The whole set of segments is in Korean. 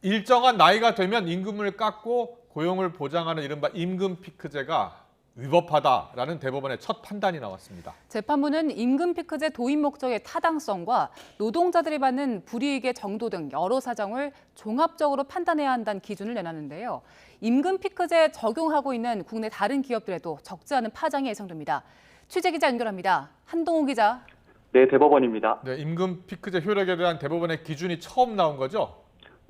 일정한 나이가 되면 임금을 깎고 고용을 보장하는 이른바 임금 피크제가 위법하다라는 대법원의 첫 판단이 나왔습니다. 재판부는 임금 피크제 도입 목적의 타당성과 노동자들이 받는 불이익의 정도 등 여러 사정을 종합적으로 판단해야 한다는 기준을 내놨는데요. 임금 피크제 적용하고 있는 국내 다른 기업들에도 적지 않은 파장이 예상됩니다. 취재 기자 연결합니다. 한동훈 기자. 네, 대법원입니다. 네, 임금 피크제 효력에 대한 대법원의 기준이 처음 나온 거죠?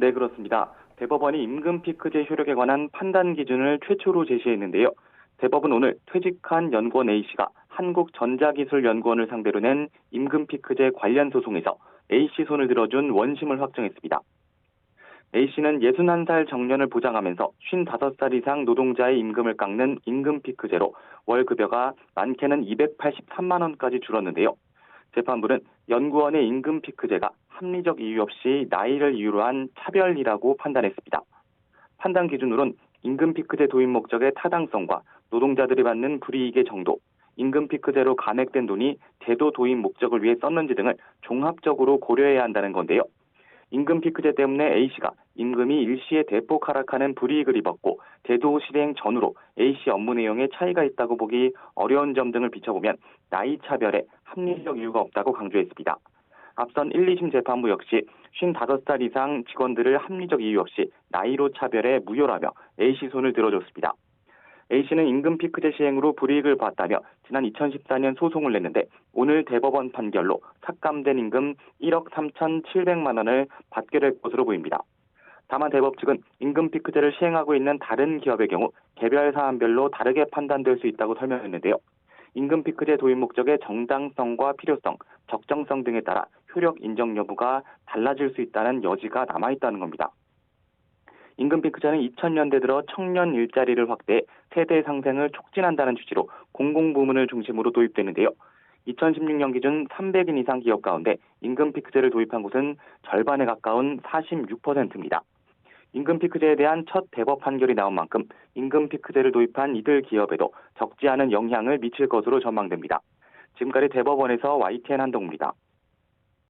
네, 그렇습니다. 대법원이 임금 피크제 효력에 관한 판단 기준을 최초로 제시했는데요. 대법은 오늘 퇴직한 연구원 A씨가 한국전자기술연구원을 상대로 낸 임금 피크제 관련 소송에서 A씨 손을 들어준 원심을 확정했습니다. A씨는 61살 정년을 보장하면서 55살 이상 노동자의 임금을 깎는 임금 피크제로 월 급여가 많게는 283만 원까지 줄었는데요. 재판부는 연구원의 임금 피크제가 합리적 이유 없이 나이를 이유로 한 차별이라고 판단했습니다. 판단 기준으론 임금 피크제 도입 목적의 타당성과 노동자들이 받는 불이익의 정도, 임금 피크제로 감액된 돈이 제도 도입 목적을 위해 썼는지 등을 종합적으로 고려해야 한다는 건데요. 임금 피크제 때문에 A씨가 임금이 일시에 대폭 하락하는 불이익을 입었고 제도 실행 전후로 A씨 업무 내용에 차이가 있다고 보기 어려운 점 등을 비춰보면 나이 차별에 합리적 이유가 없다고 강조했습니다. 앞선 1, 2심 재판부 역시 55살 이상 직원들을 합리적 이유 없이 나이로 차별해 무효라며 A씨 손을 들어줬습니다. A씨는 임금 피크제 시행으로 불이익을 봤다며 지난 2014년 소송을 냈는데 오늘 대법원 판결로 삭감된 임금 1억 3,700만 원을 받게 될 것으로 보입니다. 다만 대법 측은 임금 피크제를 시행하고 있는 다른 기업의 경우 개별 사안별로 다르게 판단될 수 있다고 설명했는데요. 임금 피크제 도입 목적의 정당성과 필요성, 적정성 등에 따라 효력 인정 여부가 달라질 수 있다는 여지가 남아있다는 겁니다. 임금 피크제는 2000년대 들어 청년 일자리를 확대해 세대 상생을 촉진한다는 취지로 공공부문을 중심으로 도입되는데요. 2016년 기준 300인 이상 기업 가운데 임금 피크제를 도입한 곳은 절반에 가까운 46%입니다. 임금 피크제에 대한 첫 대법 판결이 나온 만큼 임금 피크제를 도입한 이들 기업에도 적지 않은 영향을 미칠 것으로 전망됩니다. 지금까지 대법원에서 YTN 한동훈입니다.